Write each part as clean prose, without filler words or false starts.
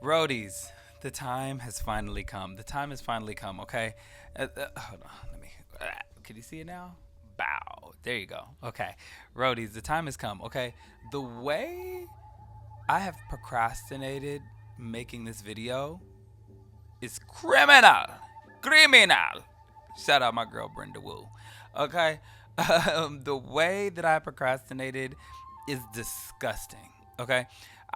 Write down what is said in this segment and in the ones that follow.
Roadies, the time has finally come. The time has finally come, okay? Hold on, let me. Can you see it now? Bow. There you go. Okay. Roadies, the time has come, okay? The way I have procrastinated making this video is criminal. Criminal. Shout out my girl Brenda Wu. Okay? The way that I procrastinated is disgusting. Okay?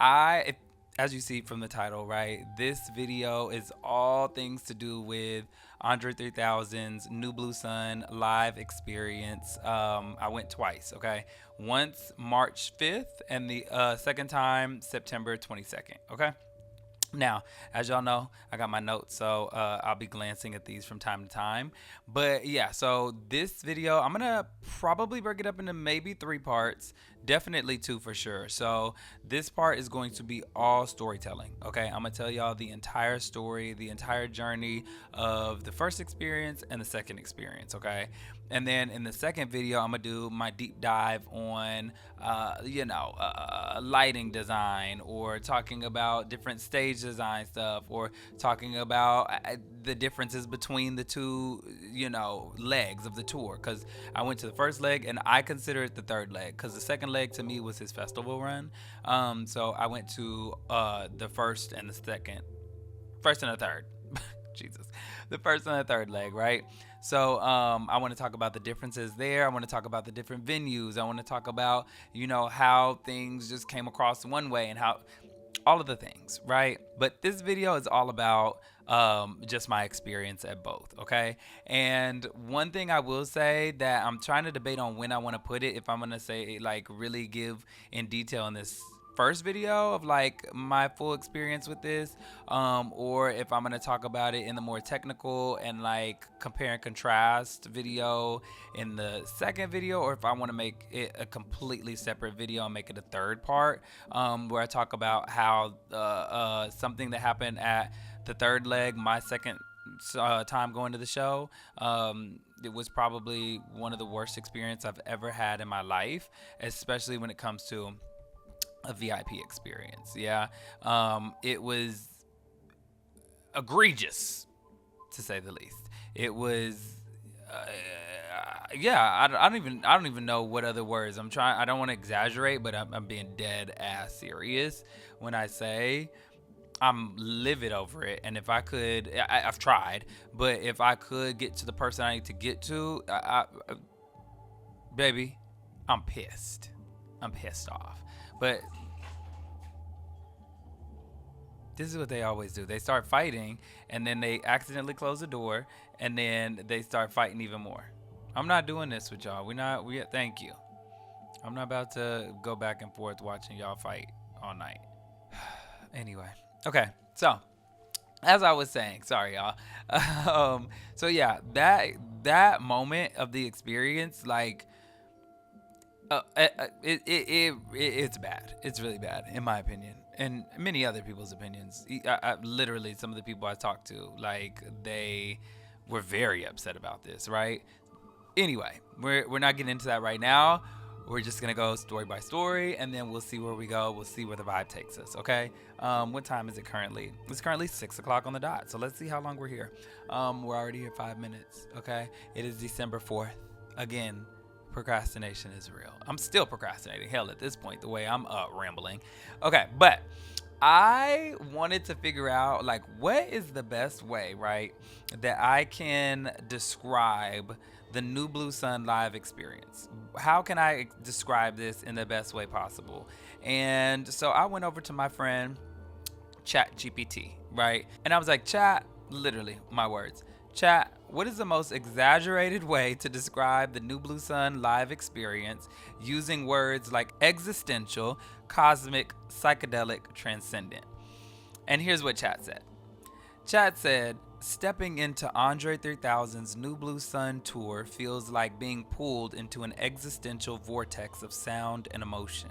If, as you see from the title, right? This video is all things to do with Andre 3000's New Blue Sun live experience. I went twice, okay? Once March 5th and the second time September 22nd, okay? Now, as y'all know, I got my notes, so I'll be glancing at these from time to time. But yeah, so this video, I'm gonna probably break it up into maybe three parts, definitely two for sure. So this part is going to be all storytelling. Okay, I'm gonna tell y'all the entire story, the entire journey of the first experience and the second experience. Okay, and then in the second video, I'm gonna do my deep dive on, lighting design, or talking about different stage design stuff, or talking about the differences between the two, legs of the tour. Because I went to the first leg and I consider it the third leg, because the second leg to me was his festival run. So I went to the first and the second, first and the third. Jesus, the first and the third leg, right? So I want to talk about the differences there. I want to talk about the different venues. I want to talk about, how things just came across one way, and how all of the things, right? But this video is all about just my experience at both, okay? And one thing I will say that I'm trying to debate on when I want to put it, if I'm going to say, like, really give in detail in this first video of like my full experience with this, or if I'm gonna talk about it in the more technical and like compare and contrast video in the second video, or if I want to make it a completely separate video and make it a third part, where I talk about how something that happened at the third leg, my second time going to the show, it was probably one of the worst experience I've ever had in my life, especially when it comes to a VIP experience. Yeah. It was egregious, to say the least. It was, yeah. I don't even know what other words. I don't want to exaggerate, but I'm being dead ass serious when I say I'm livid over it. And if I could, I've tried, but if I could get to the person I need to get to, baby, I'm pissed. I'm pissed off. But this is what they always do. They start fighting, and then they accidentally close the door, and then they start fighting even more. I'm not doing this with y'all. Thank you. I'm not about to go back and forth watching y'all fight all night. Anyway, okay. So, as I was saying, sorry y'all. So yeah, that moment of the experience, like, it's bad. It's really bad, in my opinion, and many other people's opinions. Literally, some of the people I talked to, like, they were very upset about this, right? Anyway, we're not getting into that right now. We're just gonna go story by story, and then we'll see where we go. We'll see where the vibe takes us. Okay. What time is it currently? It's currently 6 o'clock on the dot. So let's see how long we're here. We're already here 5 minutes. Okay. It is December 4th. Again, procrastination is real. I'm still procrastinating. Hell, at this point, the way I'm rambling. Okay, but I wanted to figure out, like, what is the best way, right, that I can describe the New Blue Sun live experience. How can I describe this in the best way possible? And so I went over to my friend ChatGPT, right? And I was like, Chat, literally my words, Chat, what is the most exaggerated way to describe the New Blue Sun live experience using words like existential, cosmic, psychedelic, transcendent? And here's what Chat said. Chat said, stepping into Andre 3000's New Blue Sun tour feels like being pulled into an existential vortex of sound and emotion.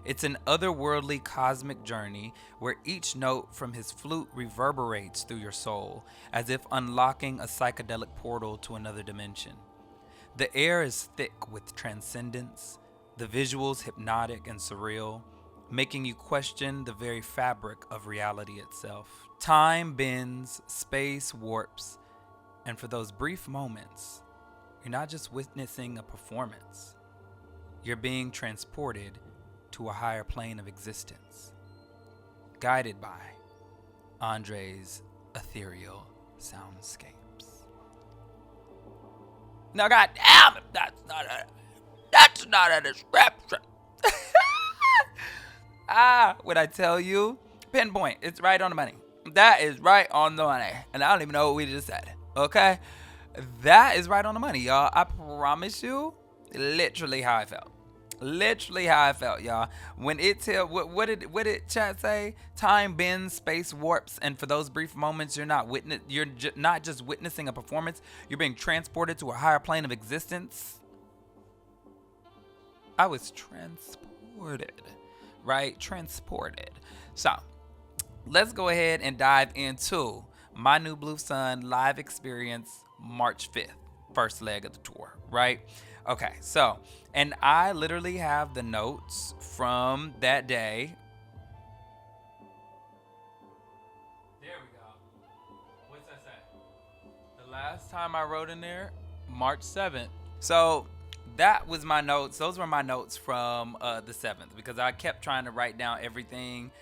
It's an otherworldly cosmic journey where each note from his flute reverberates through your soul, as if unlocking a psychedelic portal to another dimension. The air is thick with transcendence, the visuals hypnotic and surreal, making you question the very fabric of reality itself. Time bends, space warps, and for those brief moments, you're not just witnessing a performance, you're being transported to a higher plane of existence, guided by Andre's ethereal soundscapes. Now, God damn it, that's not a description. When I tell you, pinpoint, it's right on the money. That is right on the money. And I don't even know what we just said, okay? That is right on the money, y'all. I promise you, literally how I felt. Literally how I felt, y'all. When it tell what did chat say? Time bends, space warps, and for those brief moments, you're not just witnessing a performance. You're being transported to a higher plane of existence. I was transported, right? Transported. So let's go ahead and dive into my New Blue Sun live experience, March 5th, first leg of the tour, right? Okay, so, and I literally have the notes from that day. There we go. What's that say? The last time I wrote in there, March 7th. So that was my notes. Those were my notes from the 7th, because I kept trying to write down everything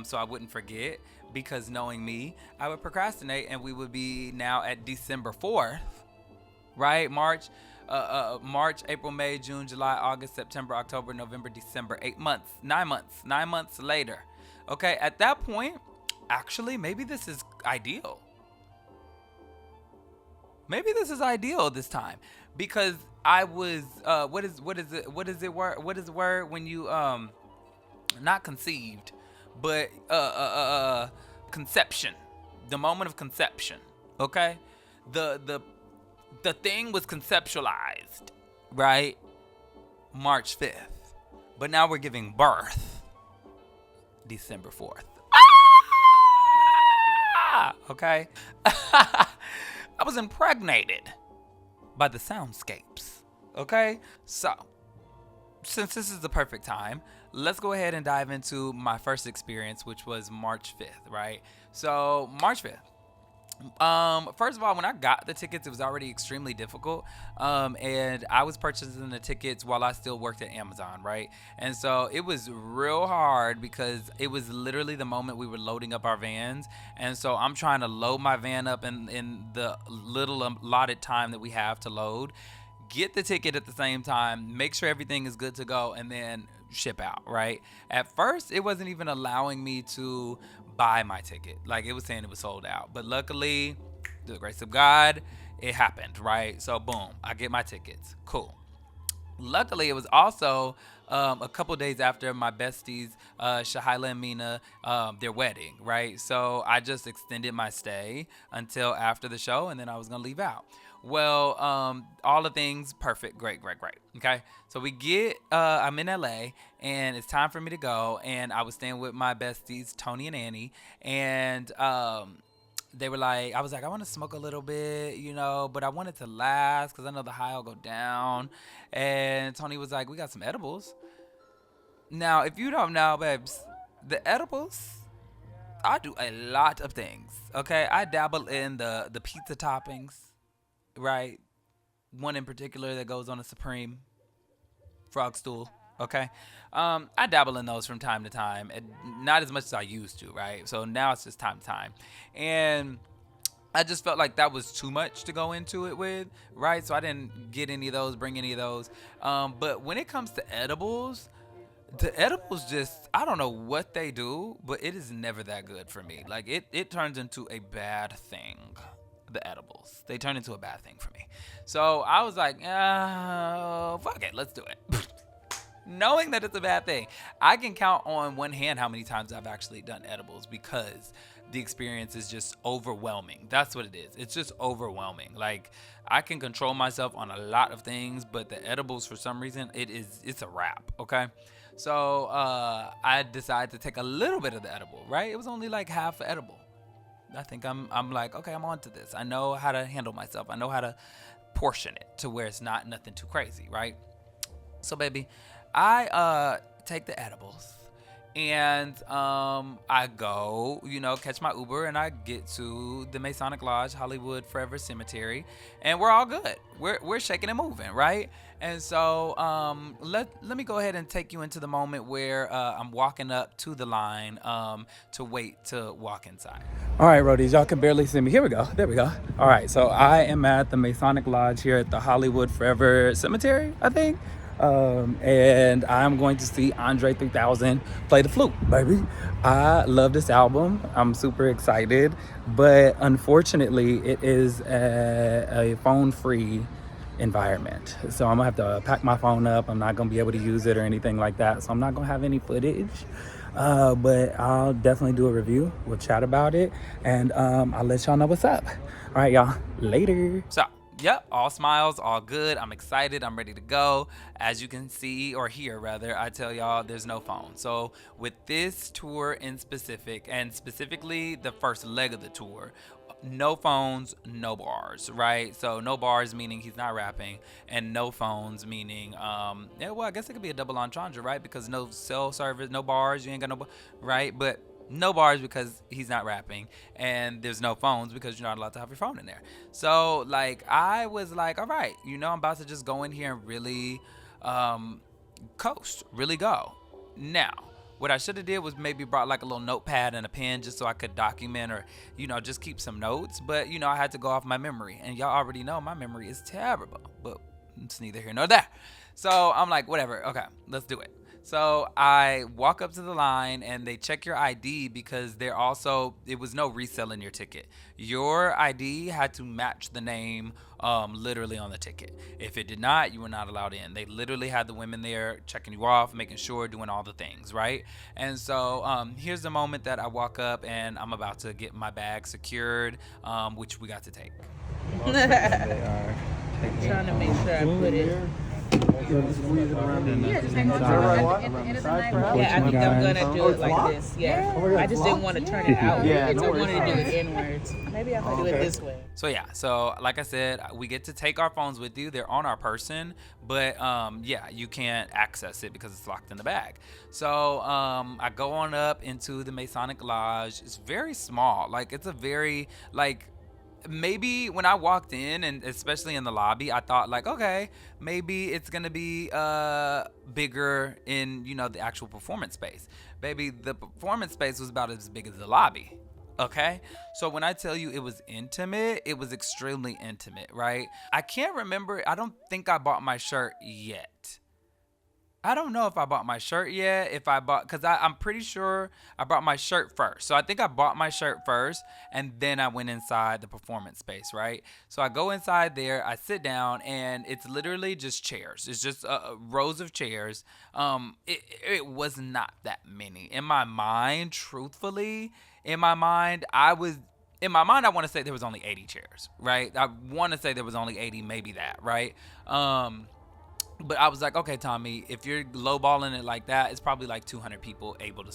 so I wouldn't forget, because knowing me, I would procrastinate and we would be now at December 4th, right? March, April, May, June, July, August, September, October, November, December. 8 months, 9 months, 9 months later. Okay, at that point, actually, maybe this is ideal. Maybe this is ideal this time, because I was what is the word when you not conceived, but conception, the moment of conception. Okay, the thing was conceptualized, right? March 5th. But now we're giving birth December 4th. Okay? I was impregnated by the soundscapes. Okay? So, since this is the perfect time, let's go ahead and dive into my first experience, which was March 5th, right? So, March 5th. First of all, when I got the tickets, it was already extremely difficult. And I was purchasing the tickets while I still worked at Amazon, right? And so it was real hard because it was literally the moment we were loading up our vans. And so I'm trying to load my van up in the little allotted time that we have to load, get the ticket at the same time, make sure everything is good to go, and then ship out, right? At first, it wasn't even allowing me to buy my ticket. Like, it was saying it was sold out. But luckily, through the grace of God, it happened, right? So boom, I get my tickets. Cool. Luckily, it was also a couple days after my besties, Shahila and Mina, their wedding, right? So I just extended my stay until after the show, and then I was gonna leave out. Well, all the things perfect, great. Okay, so we get, I'm in LA, and it's time for me to go, and I was staying with my besties, Tony and Annie, and they were like, I was like, I want to smoke a little bit, but I want it to last because I know the high will go down. And Tony was like, we got some edibles. Now, if you don't know, babes, the edibles, I do a lot of things. Okay, I dabble in the pizza toppings, right? One in particular that goes on a Supreme frog stool. Okay, I dabble in those from time to time, and not as much as I used to, right? So now it's just time to time, and I just felt like that was too much to go into it with, right? So I didn't get any of those, bring any of those. But when it comes to edibles, the edibles just, I don't know what they do, but it is never that good for me. Like, it turns into a bad thing. The edibles, they turn into a bad thing for me. So I was like, fuck it, let's do it. Knowing that it's a bad thing. I can count on one hand how many times I've actually done edibles because the experience is just overwhelming. That's what it is. It's just overwhelming. Like, I can control myself on a lot of things, but the edibles, for some reason, it's a wrap, okay? So I decided to take a little bit of the edible, right? It was only like half edible. I think I'm like, okay, I'm on to this. I know how to handle myself. I know how to portion it to where it's not nothing too crazy, right? So, baby, I take the edibles, And I go, catch my Uber, and I get to the Masonic Lodge, Hollywood Forever Cemetery, and we're all good. We're shaking and moving, right? And so let me go ahead and take you into the moment where I'm walking up to the line to wait to walk inside. All right, roadies, y'all can barely see me. Here we go. There we go. All right, so I am at the Masonic Lodge here at the Hollywood Forever Cemetery, I think. And I'm going to see André 3000 play the flute, baby. I love this album. I'm super excited, but unfortunately it is a phone-free environment. So I'm gonna have to pack my phone up. I'm not gonna be able to use it or anything like that. So I'm not gonna have any footage, but I'll definitely do a review. We'll chat about it, and I'll let y'all know what's up. All right, y'all, later. So yep, all smiles, all good. I'm excited. I'm ready to go. As you can see, or hear rather, I tell y'all there's no phone. So with this tour in specific, and specifically the first leg of the tour, no phones, no bars, right? So no bars meaning he's not rapping, and no phones meaning, yeah, well, I guess it could be a double entendre, right? Because no cell service, no bars, you ain't got no, right? But no bars because he's not rapping, and there's no phones because you're not allowed to have your phone in there. So like I was like, all right, I'm about to just go in here and really coast, really go. Now what I should have did was maybe brought like a little notepad and a pen just so I could document or just keep some notes, but I had to go off my memory, and y'all already know my memory is terrible, but it's neither here nor there. So I'm like, whatever, okay, let's do it. So I walk up to the line, and they check your ID because it was no reselling your ticket. Your ID had to match the name literally on the ticket. If it did not, you were not allowed in. They literally had the women there checking you off, making sure, doing all the things, right? And so here's the moment that I walk up, and I'm about to get my bag secured, which we got to take. Trying to make sure I put it. Yeah, I think I'm gonna do it like this. Yeah, I just didn't want to turn it out. I wanted to do it inwards. Maybe I can do it this way. So like I said, we get to take our phones with you. They're on our person, but you can't access it because it's locked in the bag. So I go on up into the Masonic Lodge. It's very small. Like it's a very maybe when I walked in, and especially in the lobby, I thought like, okay, maybe it's gonna be bigger in the actual performance space. Baby, the performance space was about as big as the lobby. Okay, so when I tell you it was intimate, it was extremely intimate, right? I can't remember. I don't think I bought my shirt yet. I don't know if I bought my shirt yet, because I'm pretty sure I bought my shirt first. So I think I bought my shirt first, and then I went inside the performance space, right? So I go inside there, I sit down, and it's literally just chairs. It's just rows of chairs. It was not that many. In my mind, truthfully, I want to say there was only 80 chairs, right? I want to say there was only 80, maybe that, right? But I was like, okay, Tommy, if you're lowballing it like that, it's probably like 200 people able to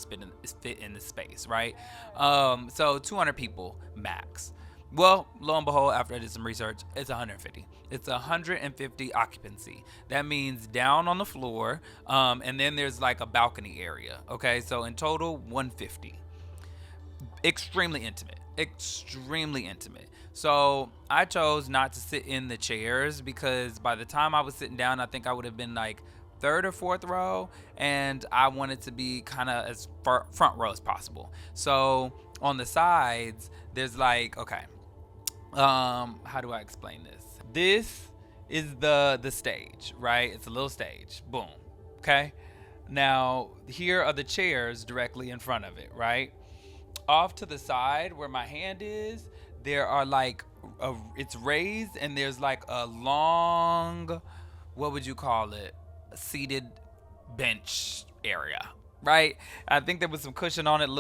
fit in the space, right? So 200 people max. Well, lo and behold, after I did some research, it's 150. It's 150 occupancy. That means down on the floor, and then there's like a balcony area. Okay, so in total, 150. Extremely intimate. So I chose not to sit in the chairs because by the time I was sitting down, I think I would have been like third or fourth row, and I wanted to be kind of as front row as possible. So on the sides, there's like, okay, how do I explain this? This is the stage, right? It's a little stage. Boom. Okay. Now here are the chairs directly in front of it, right? Off to the side where my hand is, there are like it's raised, and there's like a long, what would you call it, seated bench area, right? I think there was some cushion on it,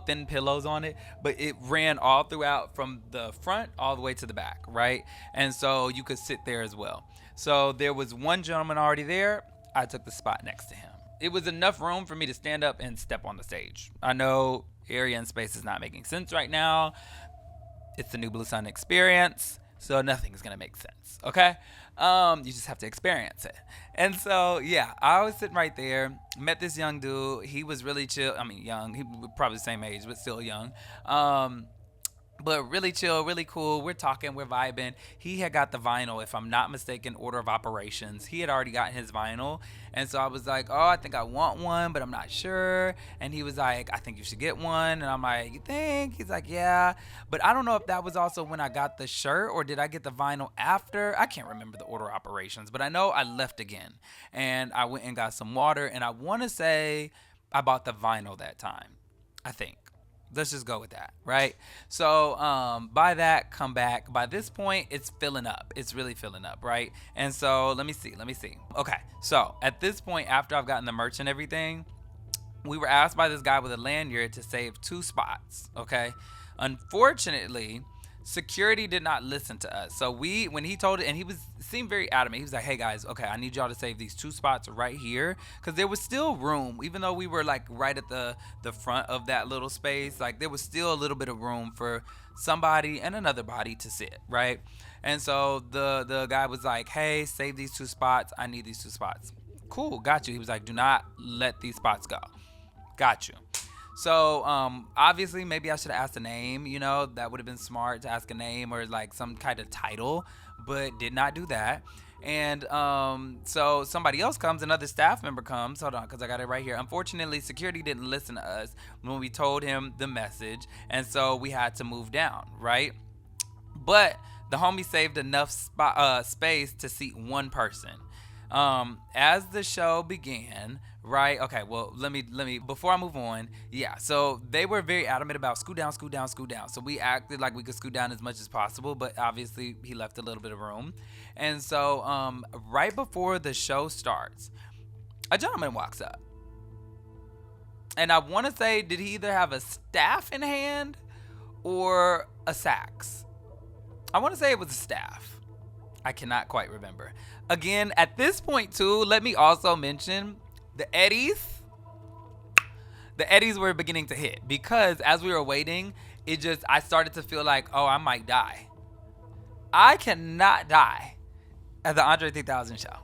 thin pillows on it, but it ran all throughout from the front all the way to the back, right? And so you could sit there as well. So there was one gentleman already there. I took the spot next to him. It was enough room for me to stand up and step on the stage. I know area and space is not making sense right now. It's the New Blue Sun experience. So nothing's gonna make sense. Okay. You just have to experience it. And so yeah, I was sitting right there, met this young dude. He was really chill. I mean, young. He was probably the same age, but still young. Um, but really chill, really cool. We're talking, we're vibing. He had got the vinyl, if I'm not mistaken, order of operations. He had already gotten his vinyl. And so I was like, oh, I think I want one, but I'm not sure. And he was like, I think you should get one. And I'm like, you think? He's like, yeah. But I don't know if that was also when I got the shirt or did I get the vinyl after? I can't remember the order of operations, but I know I left again. And I went and got some water. And I want to say I bought the vinyl that time, I think. Let's just go with that, right? So by that, come back. By this point, it's filling up. It's really filling up, right? And so let me see. Okay, so at this point, after I've gotten the merch and everything, we were asked by this guy with a lanyard to save 2 spots, okay? Unfortunately, security did not listen to us. So when he told it, and seemed very adamant. He was like, hey guys, okay, I need y'all to save these 2 spots right here. Cause there was still room, even though we were like right at the front of that little space, like there was still a little bit of room for somebody and another body to sit, right? And so the guy was like, hey, save these 2 spots. I need these 2 spots. Cool, got you. He was like, do not let these spots go. Got you. So obviously maybe I should have asked a name, that would have been smart to ask a name or like some kind of title, but did not do that. And so somebody else comes, another staff member comes. Hold on, because I got it right here. Unfortunately, security didn't listen to us when we told him the message, and so we had to move down, right? But the homie saved enough space to seat one person. As the show began, right? Okay, well, let me, before I move on, yeah, so they were very adamant about scoot down. So we acted like we could scoot down as much as possible, but obviously he left a little bit of room. And so, right before the show starts, a gentleman walks up. And I want to say, did he either have a staff in hand or a sax? I want to say it was a staff. I cannot quite remember. Again, at this point too, let me also mention the eddies were beginning to hit because as we were waiting, I started to feel like, oh, I might die. I cannot die at the André 3000 show.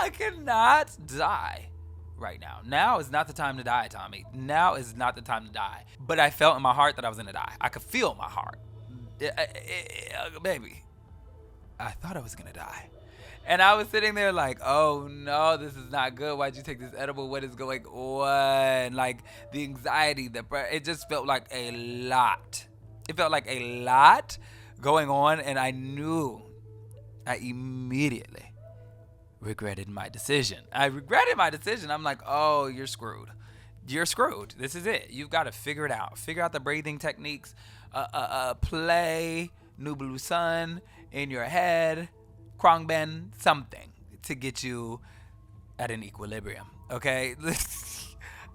I cannot die right now. Now is not the time to die, Tommy. Now is not the time to die. But I felt in my heart that I was going to die. I could feel in my heart. Baby, I thought I was going to die. And I was sitting there like, oh no, this is not good. Why'd you take this edible? What is going on? Like the anxiety, it just felt like a lot. It felt like a lot going on. And I immediately regretted my decision. I'm like, oh, you're screwed. This is it. You've got to figure it out. Figure out the breathing techniques. Play New Blue Sun in your head. Krongben, something to get you at an equilibrium. Okay,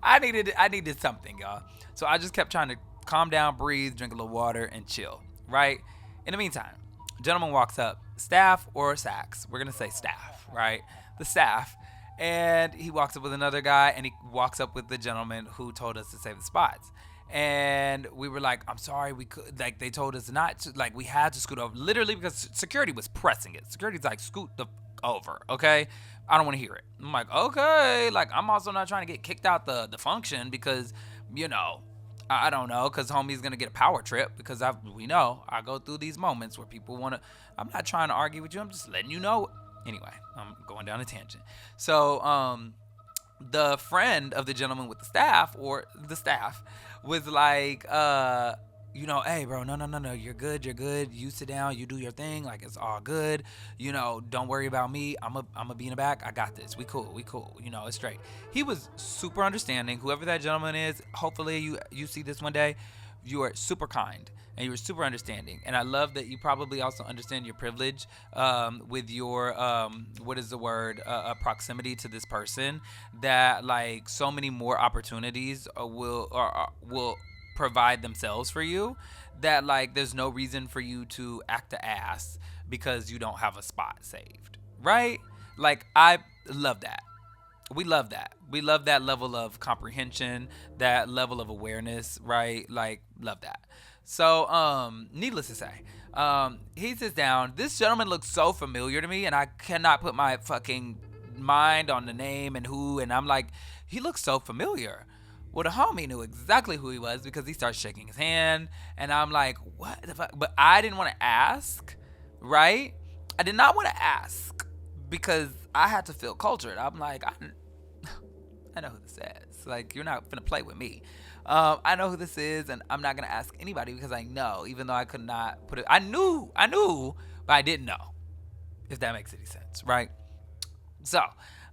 I needed something, y'all. So I just kept trying to calm down, breathe, drink a little water, and chill. Right. In the meantime, gentleman walks up, staff or sax. We're gonna say staff, right? The staff, and he walks up with another guy, and he walks up with the gentleman who told us to save the spots. And we were like, I'm sorry, we could, like, they told us not to, like, we had to scoot over, literally because security was pressing it. Security's like, scoot the over, okay? I don't want to hear it. I'm like, okay, like, I'm also not trying to get kicked out the function because, I don't know, because homie's going to get a power trip because we know I go through these moments where people want to, I'm not trying to argue with you, I'm just letting you know. Anyway, I'm going down a tangent. So, the friend of the gentleman with the staff was like, hey, bro, no, you're good. You sit down, you do your thing, like it's all good. Don't worry about me. I'm a be in the back. I got this. We cool. It's straight. He was super understanding. Whoever that gentleman is, hopefully you see this one day. You are super kind and you were super understanding. And I love that you probably also understand your privilege with your, proximity to this person, that like so many more opportunities will provide themselves for you, that like there's no reason for you to act a ass because you don't have a spot saved, right? Like I love that. We love that. We love that level of comprehension, that level of awareness, right? Like, love that. So, needless to say, he sits down. This gentleman looks so familiar to me, and I cannot put my fucking mind on the name and who. And I'm like, he looks so familiar. Well, the homie knew exactly who he was because he starts shaking his hand, and I'm like, what the fuck? But I didn't want to ask, right? I did not want to ask because I had to feel cultured. I'm like, I know who this is. Like, you're not gonna play with me. I know who this is, and I'm not gonna ask anybody because I know, even though I could not put it. I knew, but I didn't know. If that makes any sense, right? So,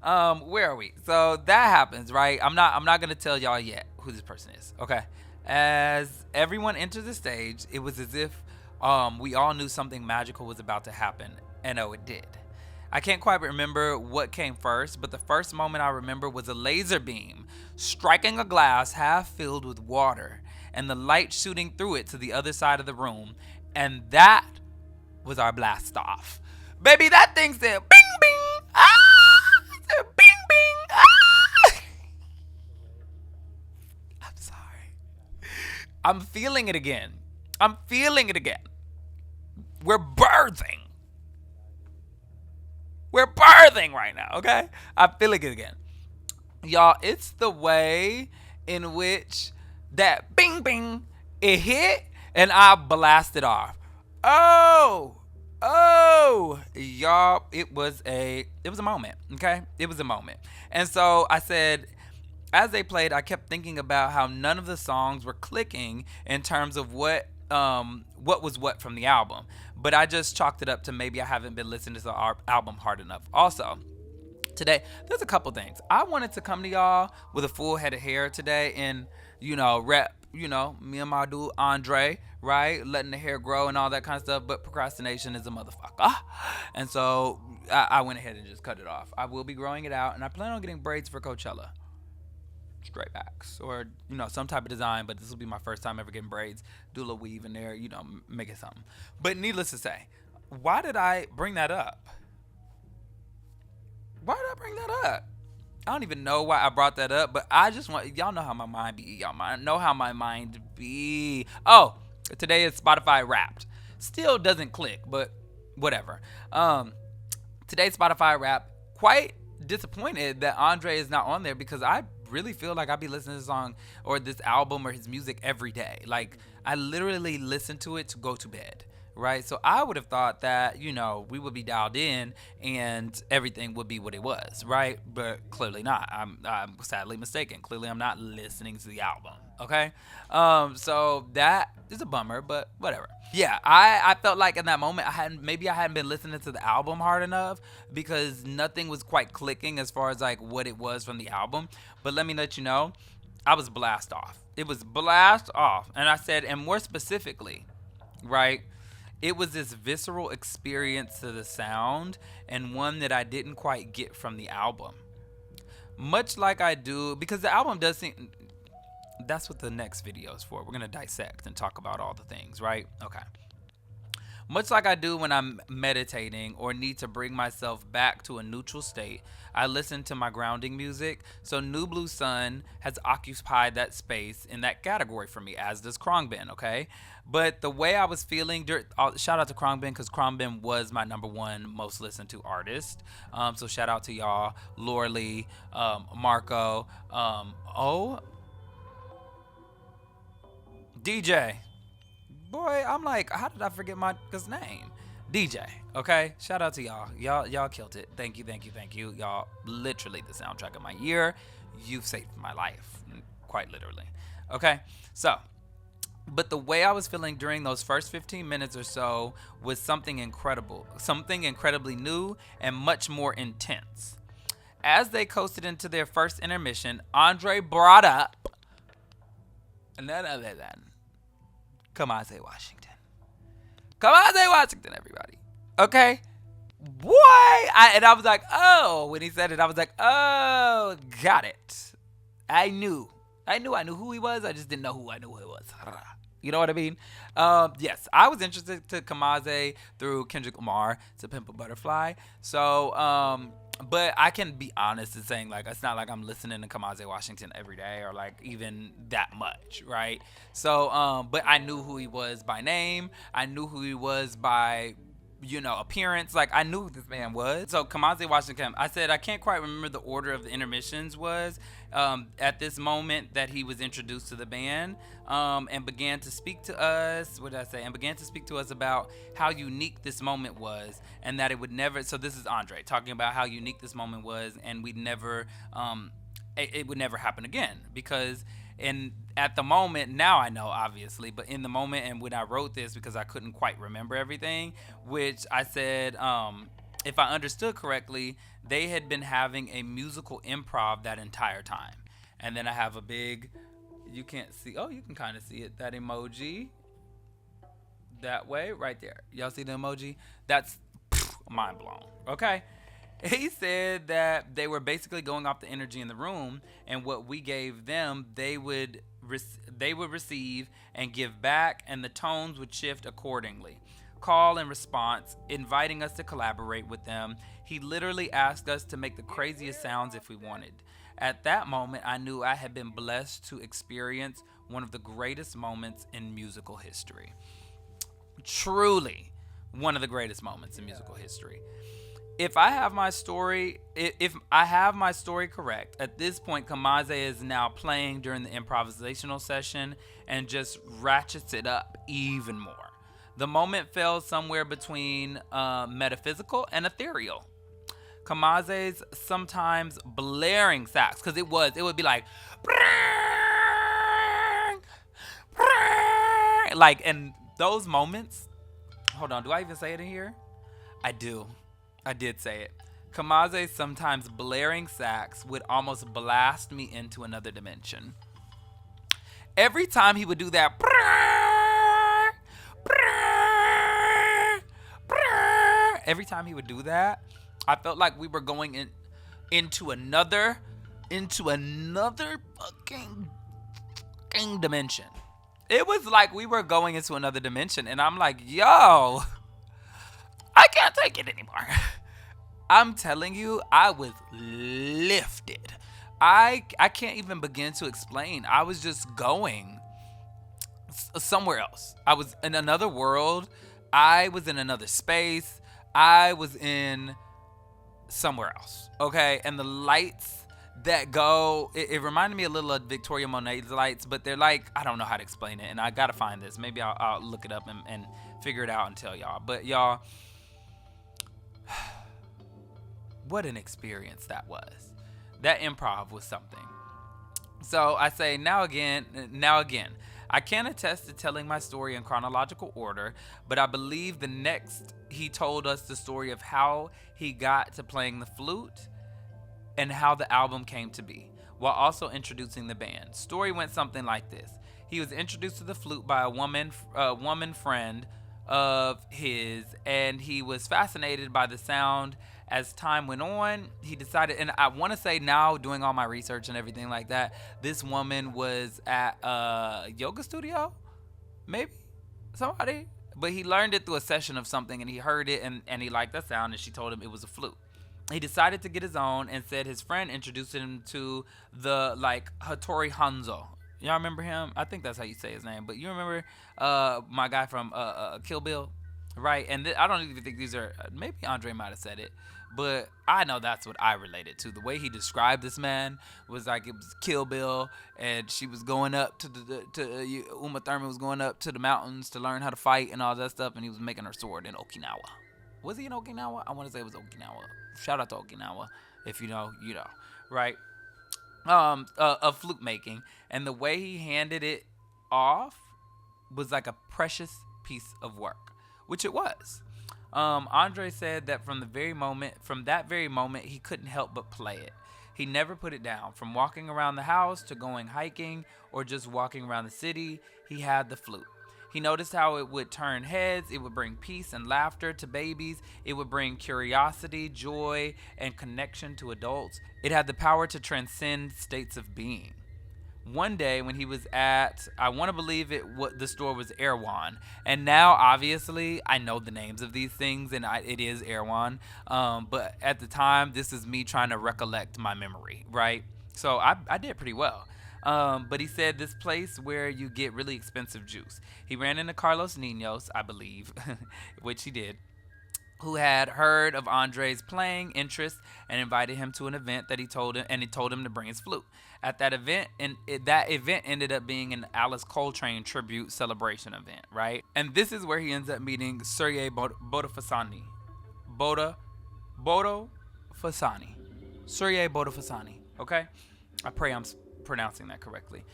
where are we? So that happens, right? I'm not gonna tell y'all yet who this person is. Okay. As everyone enters the stage, it was as if we all knew something magical was about to happen, and oh, it did. I can't quite remember what came first, but the first moment I remember was a laser beam striking a glass half filled with water and the light shooting through it to the other side of the room, and that was our blast off. Baby, that thing said bing bing, ah! It said bing bing, ah! I'm sorry. I'm feeling it again. We're birthing. We're birthing right now, okay? I'm feeling it again. Y'all, it's the way in which that bing bing, it hit and I blasted off. Y'all, it was a moment, okay? It was a moment. And so I said, as they played, I kept thinking about how none of the songs were clicking in terms of what was what from the album. But I just chalked it up to maybe I haven't been listening to the album hard enough. Also, today, there's a couple things. I wanted to come to y'all with a full head of hair today and, rep, me and my dude André, right? Letting the hair grow and all that kind of stuff. But procrastination is a motherfucker. And so I went ahead and just cut it off. I will be growing it out, and I plan on getting braids for Coachella. Straight backs or some type of design, but this will be my first time ever getting braids. Do a little weave in there, make it something. But needless to say, why did I bring that up? I don't even know why I brought that up, but I just want y'all know how my mind be. Y'all know how my mind be. Oh, today is Spotify Wrapped. Still doesn't click, but whatever. Today's Spotify Wrapped. Quite disappointed that André is not on there because I really feel like I'd be listening to this song or this album or his music every day. Like, I literally listen to it to go to bed, right? So I would have thought that, we would be dialed in and everything would be what it was, right? But clearly not. I'm sadly mistaken. Clearly I'm not listening to the album, okay? So that is a bummer, but whatever. Yeah, I felt like in that moment I hadn't been listening to the album hard enough because nothing was quite clicking as far as like what it was from the album. But let me let you know, I was blast off. It was blast off. And I said, and more specifically, right, it was this visceral experience to the sound and one that I didn't quite get from the album. Much like I do, because the album does seem, that's what the next video is for. We're going to dissect and talk about all the things, right? Okay. Much like I do when I'm meditating or need to bring myself back to a neutral state, I listen to my grounding music. So New Blue Sun has occupied that space in that category for me, as does Khruangbin, okay? But the way I was feeling, shout out to Khruangbin because Khruangbin was my number one most listened to artist. So shout out to y'all, Laura Lee, Marco, DJ. Boy, I'm like, how did I forget my name? DJ. Okay, shout out to y'all. Y'all killed it. Thank you. Y'all literally the soundtrack of my year. You've saved my life, quite literally. Okay, so, but the way I was feeling during those first 15 minutes or so was something incredible, something incredibly new and much more intense. As they coasted into their first intermission, André brought up none other than Kamasi Washington. Kamasi Washington, everybody. Okay? Boy! I was like, oh, when he said it, I was like, oh, got it. I knew who he was. I just didn't know who I knew who he was. You know what I mean? Yes, I was interested to Kamasi through Kendrick Lamar to Pimp a Butterfly. So But I can be honest in saying, like, it's not like I'm listening to Kamase Washington every day or like even that much, right? So, but I knew who he was by name. I knew who he was by, appearance. Like, I knew who this man was. So Kamase Washington, I said I can't quite remember the order of the intermissions was at this moment that he was introduced to the band, and began to speak to us. What did I say? And began to speak to us about how unique this moment was, and that it would never. So this is Andre talking about how unique this moment was, and we'd never. It would never happen again because. And at the moment, now I know obviously, but in the moment and when I wrote this, because I couldn't quite remember everything, which I said, if I understood correctly, they had been having a musical improv that entire time. And then I have a big, you can't see, oh, you can kind of see it, that emoji that way right there. Y'all see the emoji? That's mind blown. Okay. He said that they were basically going off the energy in the room, and what we gave them, they would receive and give back, and the tones would shift accordingly. Call and response, inviting us to collaborate with them. He literally asked us to make the craziest sounds if we wanted. At that moment, I knew I had been blessed to experience one of the greatest moments in musical history. Truly, one of the greatest moments in musical history. If I have my story correct, at this point, Kamase is now playing during the improvisational session and just ratchets it up even more. The moment fell somewhere between metaphysical and ethereal. Kamase's sometimes blaring sax, because it would be like, like, and those moments, hold on, do I even say it in here? I do. I did say it. Kamase's sometimes blaring sax would almost blast me into another dimension. Every time he would do that, every time he would do that, I felt like we were going into another fucking dimension. It was like we were going into another dimension, and I'm like, yo, I can't take it anymore. I'm telling you, I was lifted. I can't even begin to explain. I was just going somewhere else. I was in another world. I was in another space. I was in somewhere else. Okay? And the lights that go, it reminded me a little of Victoria Monet's lights, but they're like, I don't know how to explain it, and I gotta find this. Maybe I'll look it up and figure it out and tell y'all. But y'all, what an experience that was. That improv was something. So I say now again, I can't attest to telling my story in chronological order, but I believe the next he told us the story of how he got to playing the flute and how the album came to be, while also introducing the band. Story went something like this. He was introduced to the flute by a woman friend of his, and he was fascinated by the sound. As time went on, he decided, and I want to say now, doing all my research and everything like that, this woman was at a yoga studio, maybe, somebody, but he learned it through a session of something, and he heard it, and he liked the sound, and she told him it was a flute. He decided to get his own, and said his friend introduced him to the, like, Hattori Hanzo. Y'all remember him? I think that's how you say his name, but you remember my guy from Kill Bill, right? And I don't even think these are, maybe André might have said it, but I know that's what I related to. The way he described this man was like it was Kill Bill, and she was going up to Uma Thurman was going up to the mountains to learn how to fight and all that stuff, and he was making her sword in Okinawa. Was he in Okinawa? I want to say it was Okinawa. Shout out to Okinawa. If you know, you know, right? Of flute making, and the way he handed it off was like a precious piece of work, which it was. Andre said that from that very moment, he couldn't help but play it. He never put it down. From walking around the house to going hiking or just walking around the city, he had the flute. He noticed how it would turn heads, it would bring peace and laughter to babies, it would bring curiosity, joy, and connection to adults. It had the power to transcend states of being. one day when he was at, I want to believe what the store was Erewhon, and now obviously I know the names of these things, and it is Erewhon. But at the time, this is me trying to recollect my memory, right? So I did pretty well. But he said this place where you get really expensive juice. He ran into Carlos Ninos, I believe, which he did, who had heard of Andre's playing interest and invited him to an event that he told him to bring his flute. At that event, that event ended up being an Alice Coltrane tribute celebration event, right? And this is where he ends up meeting Sergei Bodofasani. Sergei Bodofasani, okay? I pray I'm pronouncing that correctly.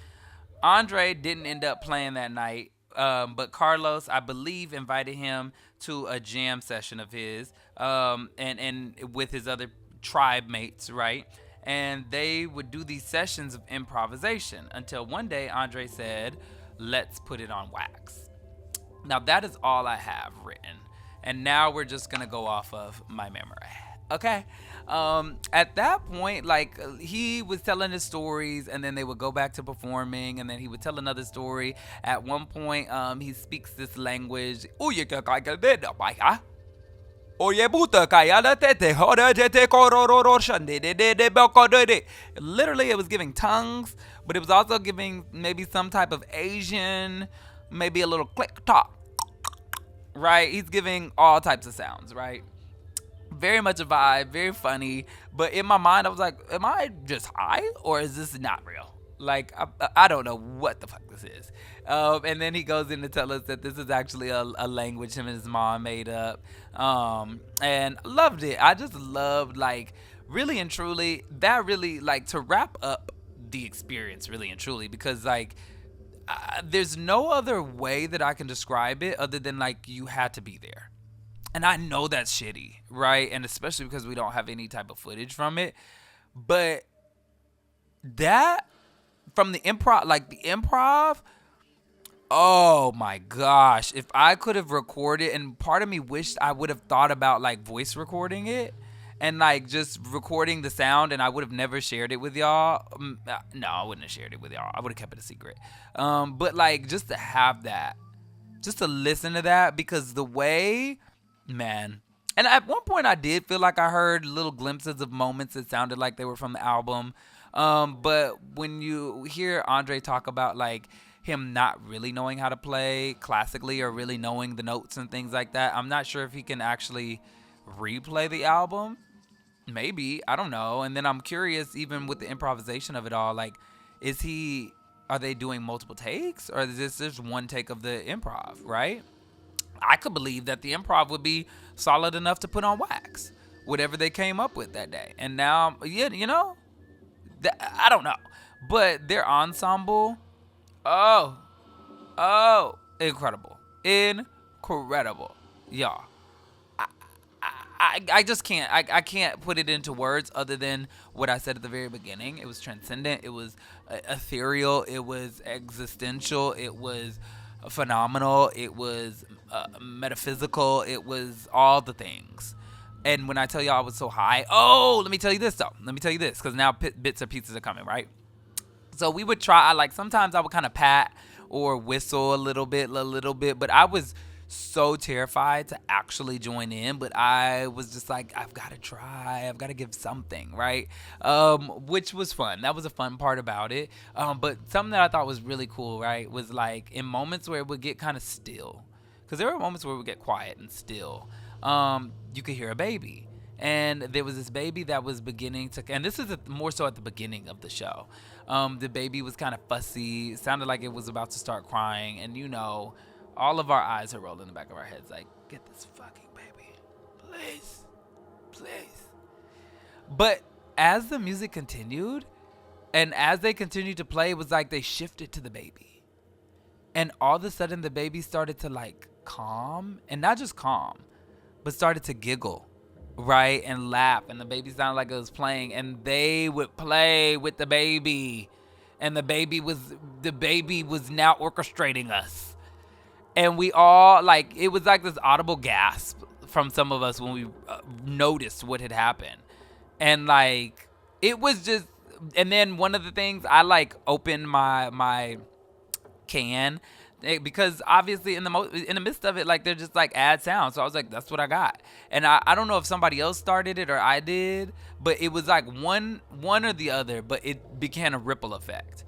Andre didn't end up playing that night, but Carlos, I believe, invited him to a jam session of his, and with his other tribe mates, right? And they would do these sessions of improvisation until one day Andre said, "Let's put it on wax." Now that is all I have written, and now we're just gonna go off of my memory. Okay. At that point, like, he was telling his stories, and then they would go back to performing, and then he would tell another story. At one point, he speaks this language. Literally, it was giving tongues, but it was also giving maybe some type of Asian, maybe a little click talk, right? He's giving all types of sounds, right? Very much a vibe, very funny. But in my mind, I was like, am I just high, or is this not real? Like, I don't know what the fuck this is. And then he goes in to tell us that this is actually a language him and his mom made up. And loved it. I just loved, like, really and truly, that really, like, to wrap up the experience, really and truly, because, like, there's no other way that I can describe it other than, like, you had to be there. And I know that's shitty, right? And especially because we don't have any type of footage from it. But that, from the improv, oh my gosh. If I could have recorded, and part of me wished I would have thought about, like, voice recording it and, like, just recording the sound, and I would have never shared it with y'all. No, I wouldn't have shared it with y'all. I would have kept it a secret. But, like, just to have that, just to listen to that, because the way... Man. And at one point I did feel like I heard little glimpses of moments that sounded like they were from the album. But when you hear Andre talk about, like, him not really knowing how to play classically or really knowing the notes and things like that, I'm not sure if he can actually replay the album. Maybe. I don't know. And then I'm curious, even with the improvisation of it all, like, are they doing multiple takes, or is this just one take of the improv, right? I could believe that the improv would be solid enough to put on wax, whatever they came up with that day. And now, yeah, you know, I don't know. But their ensemble, incredible. Incredible. Y'all. I just can't. I can't put it into words other than what I said at the very beginning. It was transcendent. It was ethereal. It was existential. It was phenomenal. It was metaphysical. It was all the things. And when I tell y'all I was so high, let me tell you this though. Let me tell you this, because now bits or pieces are coming, right? So we would try, like, sometimes I would kind of pat or whistle a little bit, but I was so terrified to actually join in. But I was just like, I've got to try. I've got to give something, right? Which was fun. That was a fun part about it. But something that I thought was really cool, right, was, like, in moments where it would get kind of still. Because there were moments where it would get quiet and still. You could hear a baby. And there was this baby that was beginning to, and this is more so at the beginning of the show. The baby was kind of fussy. It sounded like it was about to start crying. And, you know, all of our eyes are rolling in the back of our heads like, get this fucking baby. Please. Please. But as the music continued, and as they continued to play, it was like they shifted to the baby. And all of a sudden, the baby started to, like, calm. And not just calm, but started to giggle, right? And laugh. And the baby sounded like it was playing. And they would play with the baby. And the baby was now orchestrating us. And we all, like, it was like this audible gasp from some of us when we noticed what had happened. And, like, it was just And then one of the things I like opened my can because obviously in the midst of it, like they're just like add sound. So I was like, that's what I got. And I don't know if somebody else started it or I did, but it was like one or the other, but it became a ripple effect.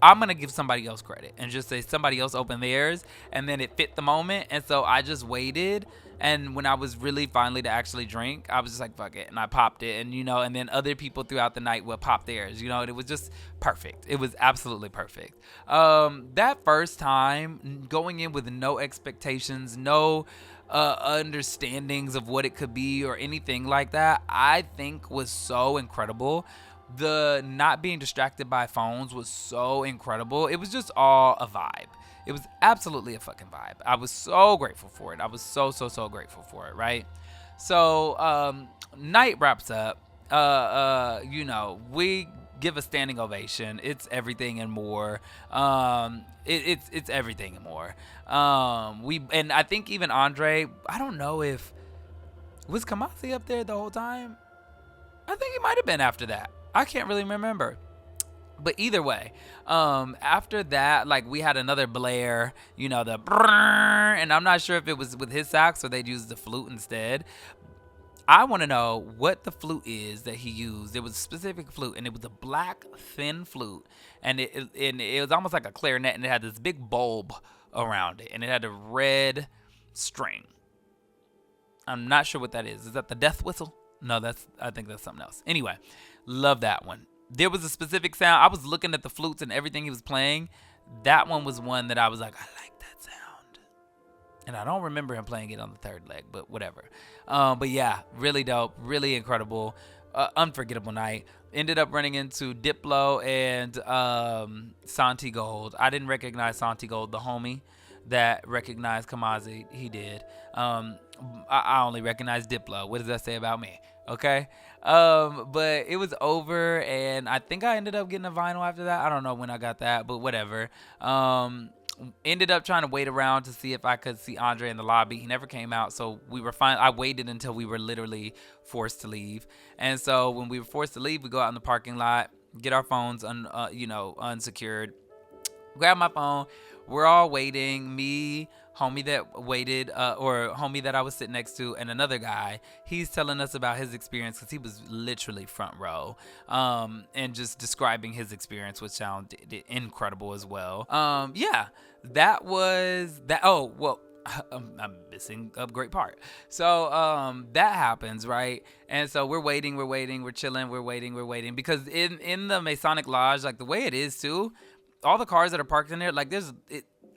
I'm gonna give somebody else credit and just say somebody else opened theirs and then it fit the moment, and so I just waited. And when I was really finally to actually drink, I was just like, fuck it, and I popped it. And and then other people throughout the night would pop theirs, and it was just perfect. It was absolutely perfect. That first time going in with no expectations, no understandings of what it could be or anything like that, I think was so incredible. The not being distracted by phones was so incredible. It was just all a vibe. It was absolutely a fucking vibe. I was so grateful for it. I was so grateful for it, right? So night wraps up. We give a standing ovation. It's everything and more. It's everything and more. And I think even Andre, I don't know if was Kamasi up there the whole time. I think he might have been after that. I can't really remember. But either way, after that, like we had another blare, the brrr, and I'm not sure if it was with his sax or they'd use the flute instead. I want to know what the flute is that he used. It was a specific flute, and it was a black thin flute, and it was almost like a clarinet, and it had this big bulb around it, and it had a red string. I'm not sure what that is. Is that the death whistle? No, I think that's something else. Anyway, love that one. There was a specific sound. I was looking at the flutes and everything he was playing. That one was one that I was like, I like that sound. And I don't remember him playing it on the third leg, but whatever. But yeah, really dope, really incredible, unforgettable night. Ended up running into Diplo and Santi Gold. I didn't recognize Santi Gold, the homie that recognized Kamazi. He did. I only recognize Diplo. What does that say about me? Okay. But it was over, and I think I ended up getting a vinyl after that. I don't know when I got that, but whatever. Ended up trying to wait around to see if I could see André in the lobby. He never came out, so we were fine. I waited until we were literally forced to leave. And so when we were forced to leave, we go out in the parking lot, get our phones unsecured, grab my phone. We're all waiting. Me, homie that waited, or homie that I was sitting next to, and another guy. He's telling us about his experience because he was literally front row, and just describing his experience, which sounded incredible as well. Yeah, that was that. Oh, well, I'm missing a great part. So that happens, right? And so we're waiting, we're chilling, we're waiting because in the Masonic Lodge, like the way it is too, all the cars that are parked in there, like there's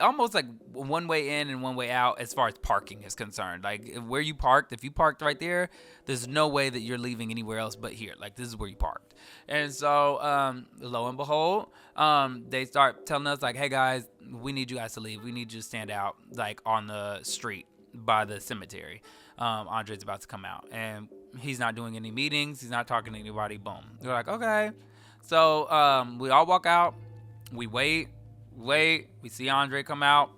almost like one way in and one way out as far as parking is concerned. Like where you parked, if you parked right there, there's no way that you're leaving anywhere else but here. Like this is where you parked. And so lo and behold, they start telling us like, hey guys, we need you guys to leave. We need you to stand out like on the street by the cemetery. Andre's about to come out and he's not doing any meetings. He's not talking to anybody. Boom. They're like, okay. So we all walk out. We wait, we see Andre come out.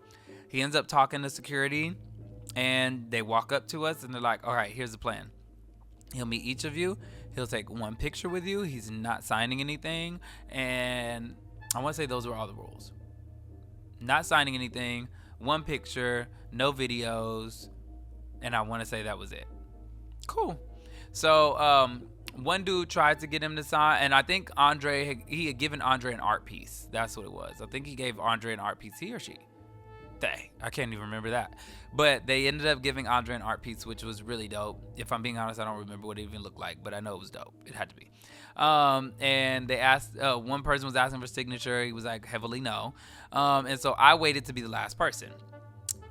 He ends up talking to security, and they walk up to us, and they're like, all right, here's the plan. He'll meet each of you. He'll take one picture with you. He's not signing anything, and I want to say those were all the rules. Not signing anything, one picture, no videos, and I want to say that was it. Cool. So, one dude tried to get him to sign, and I think he had given Andre an art piece. That's what it was. I think he gave Andre an art piece. He or she? I can't even remember that. But they ended up giving Andre an art piece, which was really dope. If I'm being honest, I don't remember what it even looked like, but I know it was dope. It had to be. And they asked, one person was asking for signature. He was like, heavily no. And so I waited to be the last person.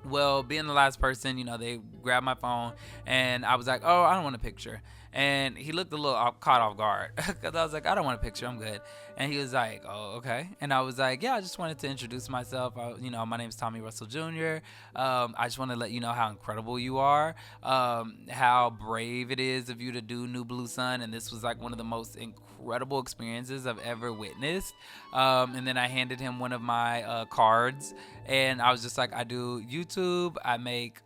Well, being the last person, they grabbed my phone, and I was like, oh, I don't want a picture. And he looked a little caught off guard because I was like, I don't want a picture. I'm good. And he was like, oh, okay. And I was like, yeah, I just wanted to introduce myself. My name's Tommy Russell Jr. I just want to let you know how incredible you are, how brave it is of you to do New Blue Sun. And this was like one of the most incredible experiences I've ever witnessed. And then I handed him one of my cards. And I was just like, I do YouTube. I make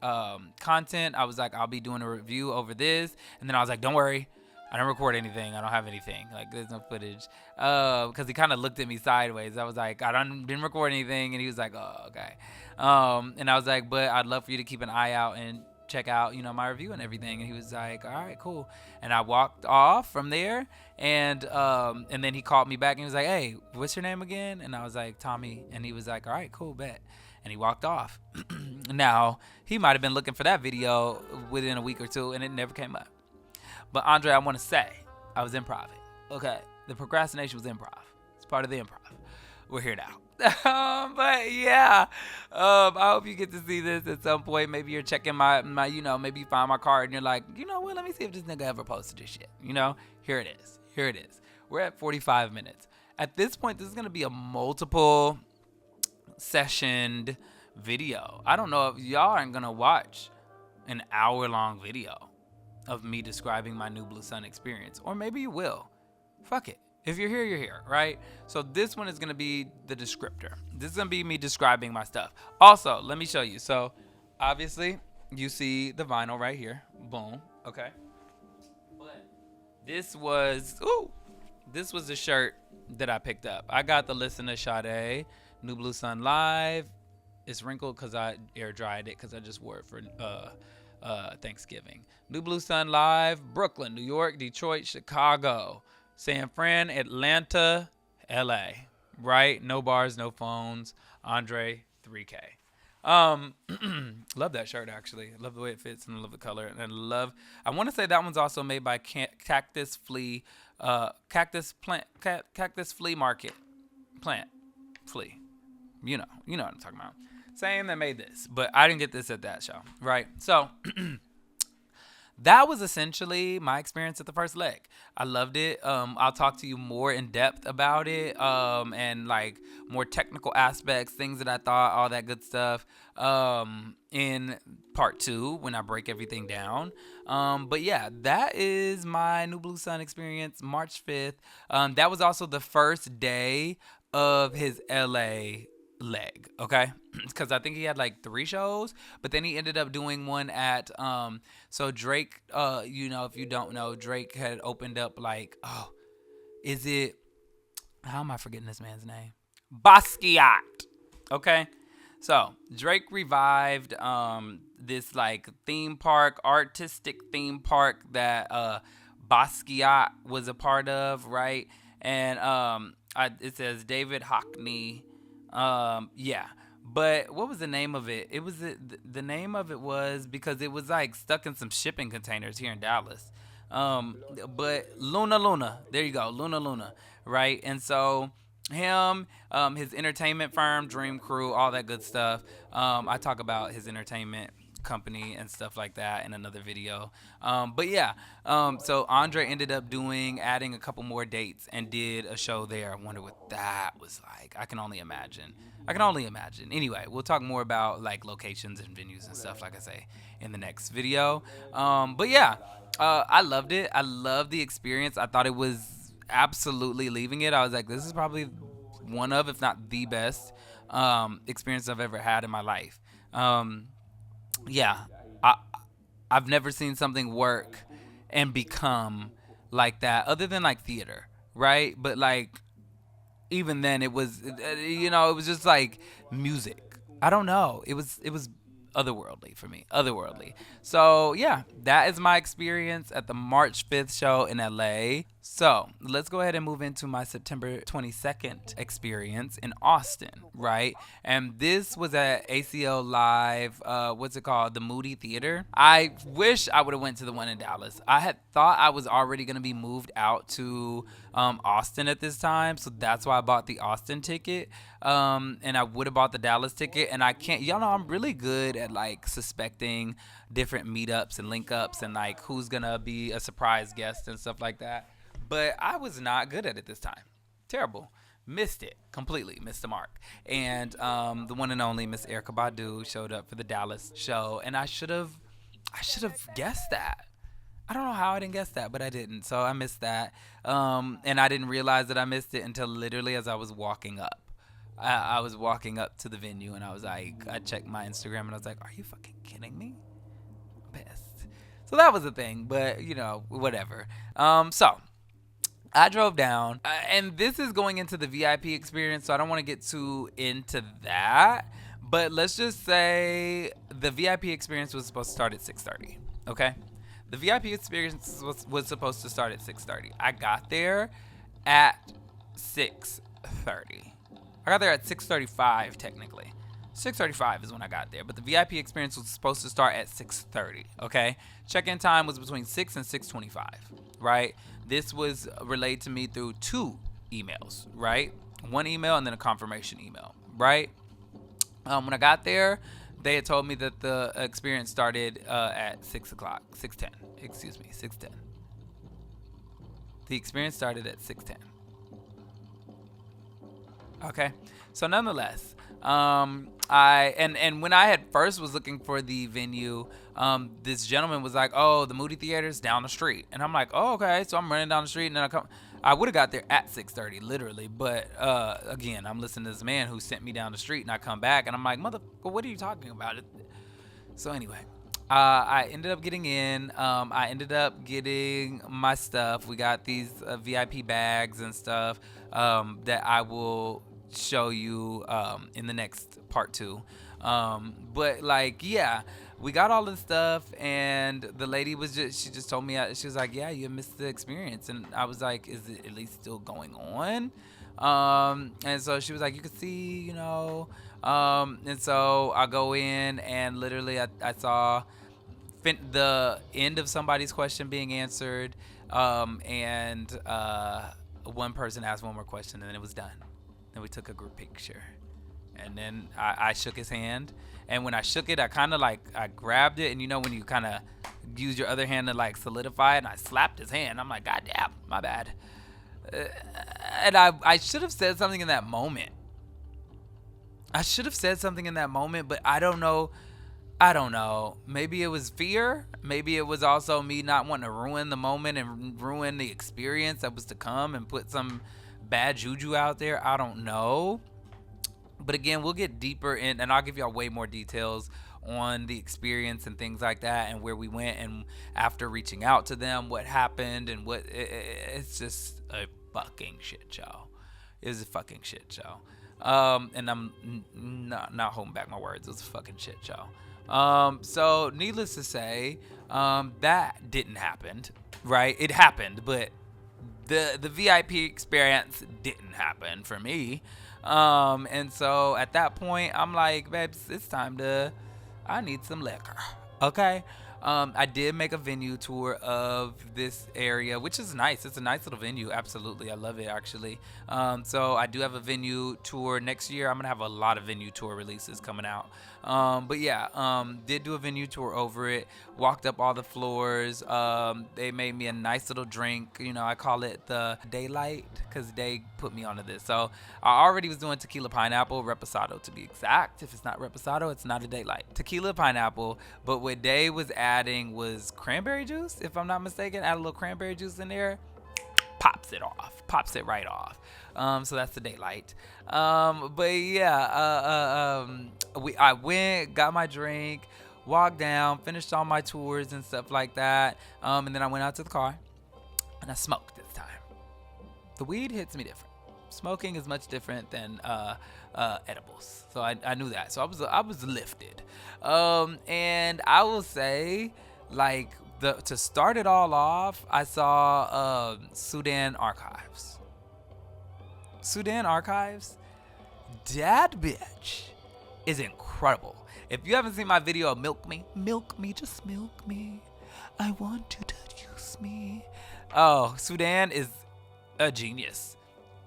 content. I was like, I'll be doing a review over this. And then I was like, don't worry. I don't record anything. I don't have anything. Like, there's no footage. Because he kind of looked at me sideways. I was like, didn't record anything. And he was like, oh, okay. And I was like, but I'd love for you to keep an eye out and check out, my review and everything. And he was like, all right, cool. And I walked off from there. And then he called me back and he was like, hey, what's your name again? And I was like, Tommy. And he was like, all right, cool, bet. And he walked off. Now, he might have been looking for that video within a week or two, and it never came up. But André, I want to say, I was improv. Okay, the procrastination was improv. It's part of the improv. We're here now. But yeah, I hope you get to see this at some point. Maybe you're checking my maybe you find my card and you're like, you know what? Let me see if this nigga ever posted this shit. Here it is. Here it is. We're at 45 minutes. At this point, this is gonna be a multiple sessioned video. I don't know if y'all aren't gonna watch an hour-long video of me describing my New Blue Sun experience. Or maybe you will. Fuck it. If you're here, right? So this one is going to be the descriptor. This is going to be me describing my stuff. Also, let me show you. So, obviously, you see the vinyl right here. Boom. Okay. But this was the shirt that I picked up. I got the Listen to Sade New Blue Sun Live. It's wrinkled because I air dried it because I just wore it for Thanksgiving. New Blue Sun Live, Brooklyn, New York, Detroit, Chicago, San Fran, Atlanta, LA. Right? No bars, no phones. André, 3K. Love that shirt actually. Love the way it fits and I love the color. And I want to say that one's also made by Cactus Flea Market. Plant. Flea. You know what I'm talking about. Same that made this, but I didn't get this at that show, right? So that was essentially my experience at the first leg. I loved it. I'll talk to you more in depth about it, and like more technical aspects, things that I thought, all that good stuff, in part 2 when I break everything down. But yeah, that is my New Blue Sun experience, March 5th. That was also the first day of his LA leg, okay? Because I think he had like 3 shows, but then he ended up doing one at so Drake, if you don't know, Drake had opened up like, how am I forgetting this man's name? Basquiat. Okay, so Drake revived this like artistic theme park that Basquiat was a part of, right? And it says David Hockney. But what was the name of it? It was the name of it was because it was like stuck in some shipping containers here in Dallas. But Luna, there you go, Luna, right? And so him, his entertainment firm, Dream Crew, all that good stuff. I talk about his entertainment company and stuff like that in another video. But yeah, so André ended up adding a couple more dates and did a show there. I wonder what that was like. I can only imagine. Anyway, we'll talk more about like locations and venues and stuff, like I say, in the next video. But yeah, I loved it. I loved the experience. I thought it was absolutely leaving it. I was like, this is probably one of, if not the best experience I've ever had in my life. Yeah, I've never seen something work and become like that, other than like theater, right? But like, even then, it was, it was just like music. I don't know. It was otherworldly for me, otherworldly. So yeah, that is my experience at the March 5th show in LA. So let's go ahead and move into my September 22nd experience in Austin, right? And this was at ACL Live, what's it called? The Moody Theater. I wish I would have went to the one in Dallas. I had thought I was already going to be moved out to Austin at this time, so that's why I bought the Austin ticket. And I would have bought the Dallas ticket, and I can't, y'all know I'm really good at like suspecting different meetups and link ups and like who's gonna be a surprise guest and stuff like that. But I was not good at it this time. Terrible. Missed it completely. Missed the mark. And the one and only Miss Erykah Badu showed up for the Dallas show, and I should have guessed that. I don't know how I didn't guess that, but I didn't. So I missed that. And I didn't realize that I missed it until literally as I was walking up. I was walking up to the venue, and I was like, I checked my Instagram, and I was like, are you fucking kidding me? I'm pissed. So that was the thing, but you know, whatever. So I drove down, and this is going into the VIP experience, so I don't want to get too into that. But let's just say the VIP experience was supposed to start at 6:30. Okay, the VIP experience was supposed to start at 6:30. I got there at 6:30. I got there at 6:35 technically. 6:35 is when I got there, but the VIP experience was supposed to start at 6:30. Okay, check-in time was between 6 and 6:25. Right. This was relayed to me through 2 emails. Right. One email and then a confirmation email. Right. When I got there, they had told me that the experience started at 6 o'clock, 6:10. Excuse me, 6:10. The experience started at 6:10. Okay, so nonetheless, when I had first was looking for the venue, this gentleman was like, "Oh, the Moody Theater's down the street," and I'm like, "Oh, okay." So I'm running down the street, and then I would have got there at 6:30, literally, but again, I'm listening to this man who sent me down the street, and I come back, and I'm like, "Motherfucker, what are you talking about?" So anyway, I ended up getting in. I ended up getting my stuff. We got these VIP bags and stuff that I will show you in the next part 2. But like, yeah, we got all this stuff, and the lady she just told me, she was like, "Yeah, you missed the experience," and I was like, "Is it at least still going on?" And so she was like, "You could see, you know." And so I go in, and literally I saw the end of somebody's question being answered, and one person asked one more question, and then it was done. Then we took a group picture, and then I shook his hand, and when I shook it, I kind of like, I grabbed it, and you know when you kind of use your other hand to like solidify it, and I slapped his hand. I'm like, "God damn, my bad." And I should have said something in that moment. But I don't know. Maybe it was fear. Maybe it was also me not wanting to ruin the moment and ruin the experience that was to come and put some bad juju out there. I don't know. But again, we'll get deeper in, and I'll give y'all way more details on the experience and things like that, and where we went, and after reaching out to them, what happened, and it's just a fucking shit show. It was a fucking shit show. And I'm not holding back my words. It was a fucking shit show. So needless to say, that didn't happen, right? It happened, but the VIP experience didn't happen for me. And so at that point, I'm like, "Babes, it's time I need some liquor." Okay. I did make a venue tour of this area, which is nice. It's a nice little venue. Absolutely. I love it, actually. So I do have a venue tour next year. I'm going to have a lot of venue tour releases coming out. But yeah, did do a venue tour over it. Walked up all the floors. They made me a nice little drink. You know, I call it the Daylight because they put me onto this. So I already was doing tequila pineapple, reposado to be exact. If it's not reposado, it's not a Daylight. Tequila pineapple, but what Day was adding was cranberry juice, if I'm not mistaken. Add a little cranberry juice in there, pops it right off. So that's the Daylight. But yeah, I went, got my drink, walked down, finished all my tours and stuff like that. And then I went out to the car and I smoked this time. The weed hits me different. Smoking is much different than edibles, so I knew that. So I was lifted, and I will say, like, to start it all off, I saw Sudan Archives. That bitch is incredible. If you haven't seen my video of Milk Me, just milk me. I want you to use me. Oh, Sudan is a genius.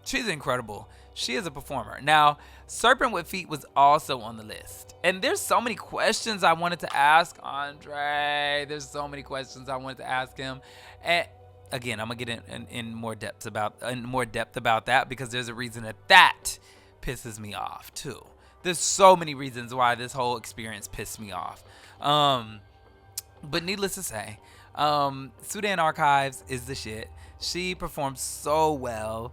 She's incredible. She is a performer. Now, Serpent with Feet was also on the list. And there's so many questions I wanted to ask André. There's so many questions I wanted to ask him. And again, I'm gonna get in more depth about that, because there's a reason that pisses me off too. There's so many reasons why this whole experience pissed me off. But needless to say, Sudan Archives is the shit. She performed so well.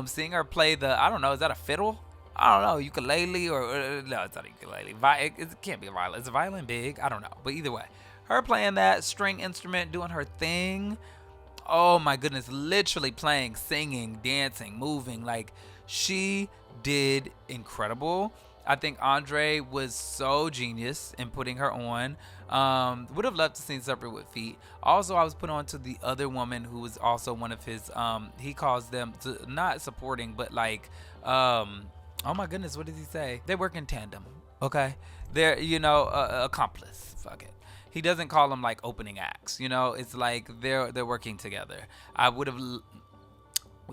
Seeing her play I don't know, is that a fiddle? I don't know, ukulele or no, it's not a ukulele. It can't be a violin. Is a violin big? I don't know. But either way, her playing that string instrument, doing her thing. Oh my goodness, literally playing, singing, dancing, moving. Like, she did incredible. I think Andre was so genius in putting her on. Would have loved to seen Separate with Feet. Also, I was put on to the other woman who was also one of his, he calls them, not supporting, but like, oh my goodness, what does he say? They work in tandem, okay? They're, accomplice, fuck it. He doesn't call them like opening acts, it's like they're working together. We'll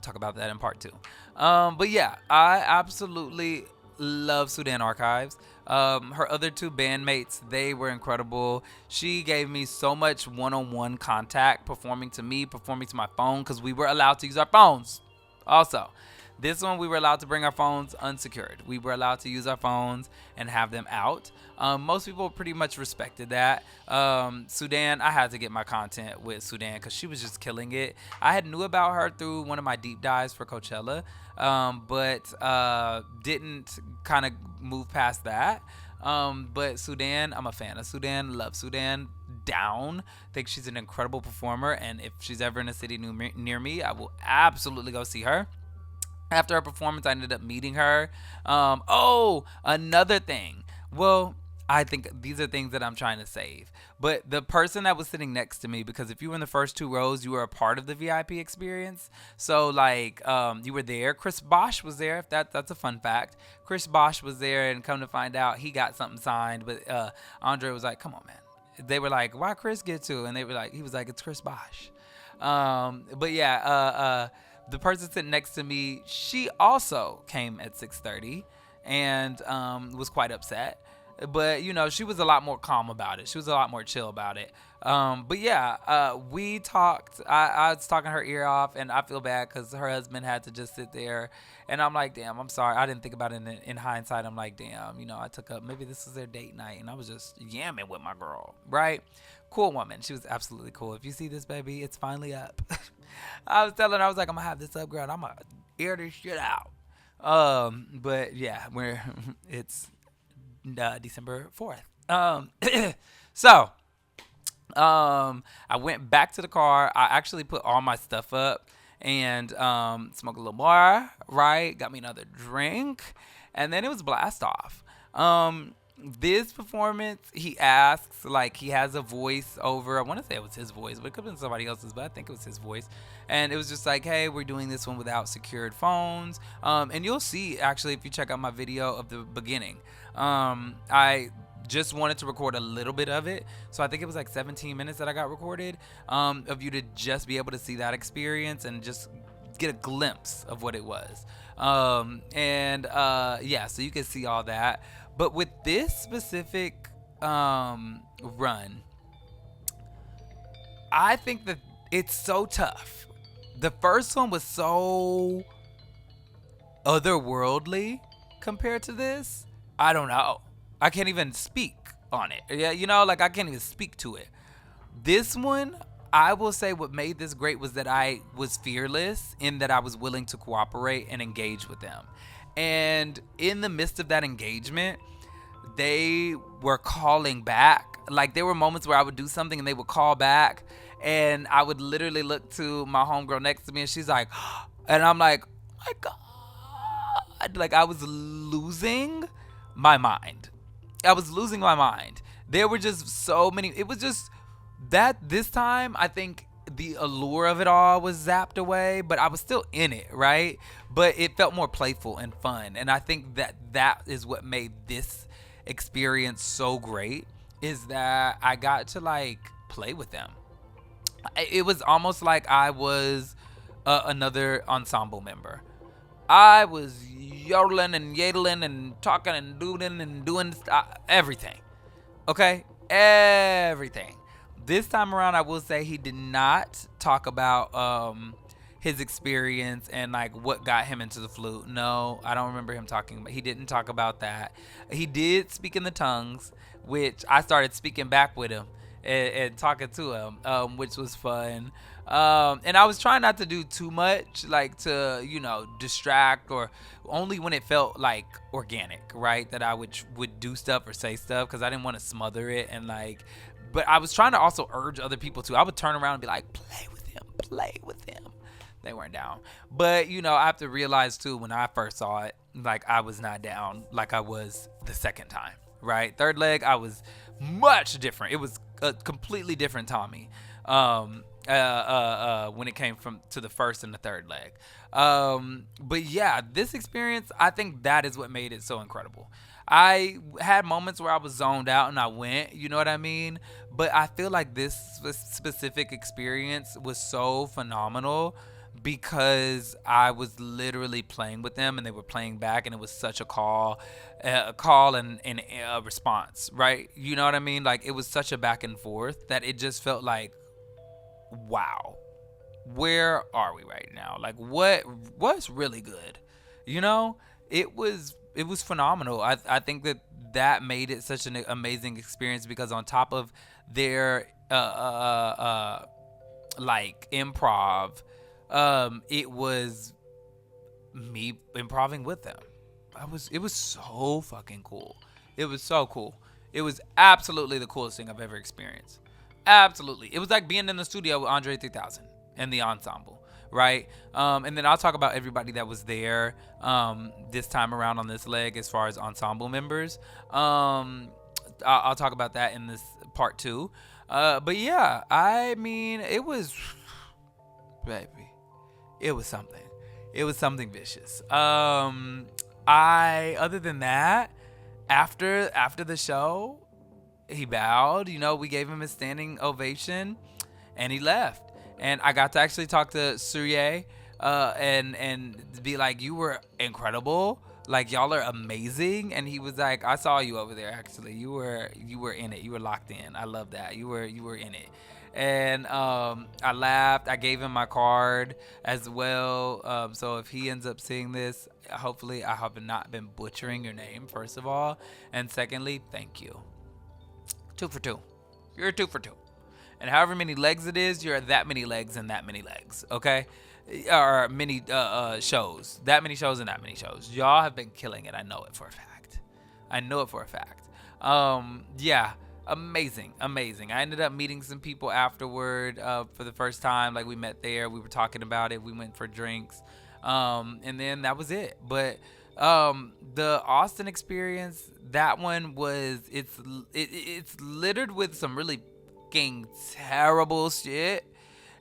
talk about that in part 2. But yeah, I absolutely love Sudan Archives. Her other 2 bandmates, they were incredible. She gave me so much one-on-one contact, performing to me, performing to my phone, because we were allowed to use our phones. Also, this one we were allowed to bring our phones unsecured. We were allowed to use our phones and have them out. Most people pretty much respected that. Sudan, I had to get my content with Sudan because she was just killing it. I had knew about her through one of my deep dives for Coachella, but didn't kind of move past that. But Sudan, I'm a fan of Sudan. Love Sudan. Down. Think she's an incredible performer, and if she's ever in a city near me, I will absolutely go see her. After her performance, I ended up meeting her. Another thing. Well, I think these are things that I'm trying to save. But the person that was sitting next to me, because if you were in the first 2 rows, you were a part of the VIP experience. So, like, you were there. Chris Bosch was there. If that's a fun fact. Chris Bosch was there, and come to find out, he got something signed. But Andre was like, come on, man. They were like, why Chris get to? And he was like, it's Chris Bosch. But yeah, the person sitting next to me, she also came at 6:30 and was quite upset. But, she was a lot more calm about it. She was a lot more chill about it. But yeah, we talked. I was talking her ear off, and I feel bad because her husband had to just sit there. And I'm like, damn, I'm sorry. I didn't think about it in hindsight. I'm like, damn, I took up, maybe this was their date night, and I was just yamming with my girl, right? Cool woman. She was absolutely cool. If you see this, baby, it's finally up. I was telling her, I was like, I'm going to have this up, girl, and I'm going to air this shit out. But yeah, it's December 4th. So, I went back to the car. I actually put all my stuff up and smoked a little more, right? Got me another drink, and then it was blast off. This performance, he asks, like, he has a voice over. I want to say it was his voice, but it could have been somebody else's, but I think it was his voice. And it was just like, hey, we're doing this one without secured phones. And you'll see, actually, if you check out my video of the beginning, I just wanted to record a little bit of it. So I think it was like 17 minutes that I got recorded, of you to just be able to see that experience and just get a glimpse of what it was. Yeah, so you can see all that. But with this specific run, I think that it's so tough. The first one was so otherworldly compared to this. I don't know. I can't even speak on it. Yeah, I can't even speak to it. This one, I will say what made this great was that I was fearless in that I was willing to cooperate and engage with them. And in the midst of that engagement, they were calling back. Like, there were moments where I would do something and they would call back, and I would literally look to my homegirl next to me, and she's like, and I'm like, oh my God. Like, I was losing my mind. There were just so many. It was just that this time, I think the allure of it all was zapped away, but I was still in it, right? But it felt more playful and fun. And I think that is what made this experience so great, is that I got to like play with them. It was almost like I was another ensemble member. I was yodeling and yodeling and talking and doing everything. Okay? Everything. This time around, I will say he did not talk about his experience and like what got him into the flute. No, I don't remember him talking about. He didn't talk about that. He did speak in the tongues, which I started speaking back with him, and talking to him, which was fun. And I was trying not to do too much, like to, distract, or only when it felt like organic, right? That I would do stuff or say stuff, because I didn't want to smother it. And like, but I was trying to also urge other people to. I would turn around and be like, play with him, play with him. They weren't down. But, I have to realize too, when I first saw it, like I was not down like I was the second time, right? Third leg, I was much different. It was a completely different Tommy. When it came to the first and the third leg. But yeah, this experience, I think that is what made it so incredible. I had moments where I was zoned out and I went, you know what I mean? But I feel like this specific experience was so phenomenal because I was literally playing with them and they were playing back, and it was such a call and a response, right? You know what I mean? Like, it was such a back and forth that it just felt like, wow, where are we right now? Like, what's really good? It was phenomenal. I think that made it such an amazing experience, because on top of their like improv, it was me improving with them. It was so fucking cool. It was so cool. It was absolutely the coolest thing I've ever experienced. Absolutely. It was like being in the studio with André 3000 and the ensemble, right? And then I'll talk about everybody that was there this time around on this leg as far as ensemble members. I'll talk about that in this part 2. But yeah, I mean, it was, baby, it was something. It was something vicious. Other than that, after the show, he bowed. We gave him a standing ovation, and he left. And I got to actually talk to Surya, and be like, "You were incredible. Like, y'all are amazing." And he was like, "I saw you over there. Actually, you were in it. You were locked in. I love that. You were in it." And I laughed. I gave him my card as well. So if he ends up seeing this, hopefully I have not been butchering your name, first of all. And secondly, thank you. 2 for 2. You're 2 for 2. And however many legs it is, you're that many legs and that many legs, okay? Or many shows. That many shows and that many shows. Y'all have been killing it. I know it for a fact. Yeah. Amazing. I ended up meeting some people afterward for the first time. Like, we met there. We were talking about it. We went for drinks. And then that was it. But the Austin experience, that one was, it's littered with some really fucking terrible shit,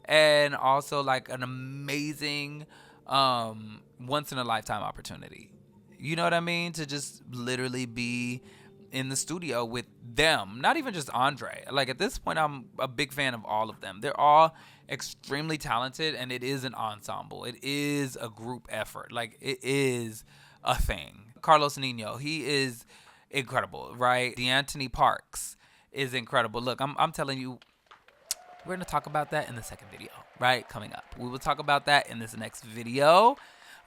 and also like an amazing once in a lifetime opportunity. You know what I mean? To just literally be in the studio with them. Not even just Andre. Like, at this point, I'm a big fan of all of them. They're all extremely talented, and it is an ensemble. It is a group effort. Like, it is a thing. Carlos Nino, he is incredible, right? D'Anthony Parks is incredible. Look, I'm telling you, we're going to talk about that in the second video, right? Coming up. We will talk about that in this next video.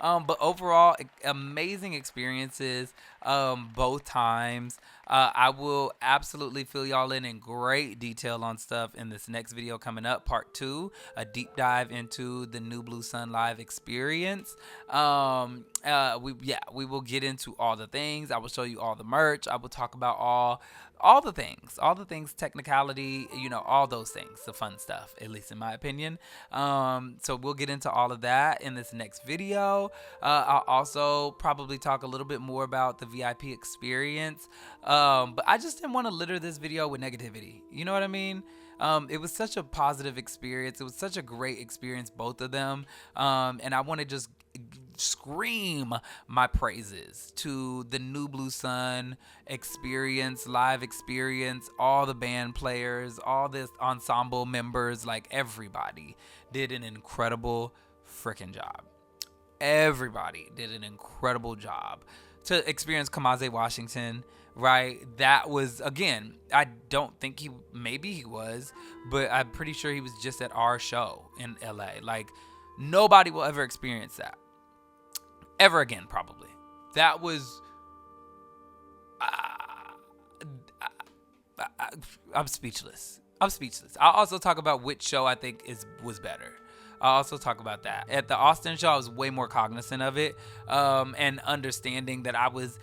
But overall, amazing experiences both times. I will absolutely fill y'all in great detail on stuff in this next video coming up, part 2, a deep dive into the New Blue Sun live experience. We will get into all the things. I will show you all the merch. I will talk about all the things, technicality, all those things, the fun stuff, at least in my opinion. So we'll get into all of that in this next video. I'll also probably talk a little bit more about the VIP experience. But I just didn't want to litter this video with negativity. You know what I mean? It was such a positive experience. It was such a great experience, both of them. And I want to just scream my praises to the New Blue Sun experience, live experience, all the band players, all this ensemble members, like everybody did an incredible freaking job. Everybody did an incredible job. To experience Kamase Washington, right? That was, again, I don't think maybe he was, but I'm pretty sure he was just at our show in LA. Like, nobody will ever experience that ever again, probably. That was I'm speechless. I'm speechless. I'll also talk about which show I think was better. I'll also talk about that. At the Austin show, I was way more cognizant of it, and understanding that I was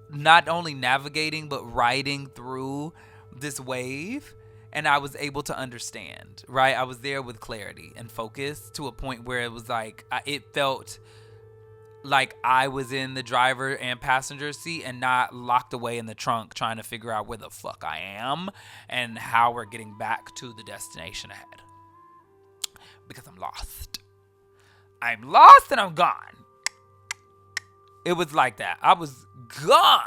not only navigating but riding through this wave, and I was able to understand, right? I was there with clarity and focus to a point where it was like it felt like I was in the driver and passenger seat and not locked away in the trunk trying to figure out where the fuck I am and how we're getting back to the destination ahead. Because I'm lost. I'm lost and I'm gone. It was like that. I was gone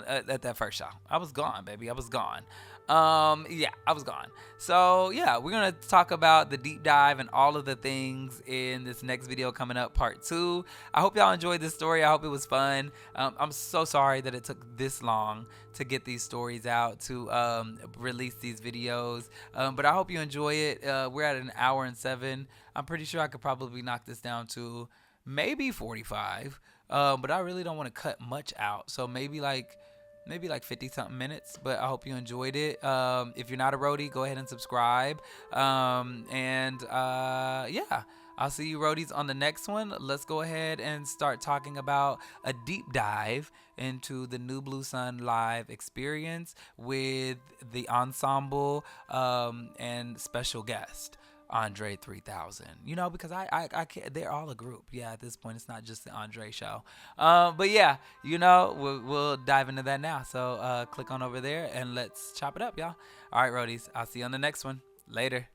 at that first show. I was gone, baby. I was gone. Yeah, I was gone. So yeah, we're gonna talk about the deep dive and all of the things in this next video coming up, part 2. I hope y'all enjoyed this story. I hope it was fun. I'm so sorry that it took this long to get these stories out, to release these videos, but I hope you enjoy it. We're at an hour and 7. I'm pretty sure I could probably knock this down to maybe 45, but I really don't want to cut much out, so maybe like 50 something minutes. But I hope you enjoyed it. If you're not a roadie, go ahead and subscribe. Yeah, I'll see you roadies on the next one. Let's go ahead and start talking about a deep dive into the New Blue Sun live experience with the ensemble and special guest André 3000, because I can't, they're all a group. Yeah, at this point it's not just the André show. But yeah, we'll dive into that now. So click on over there and let's chop it up, y'all. All right, roadies, I'll see you on the next one. Later.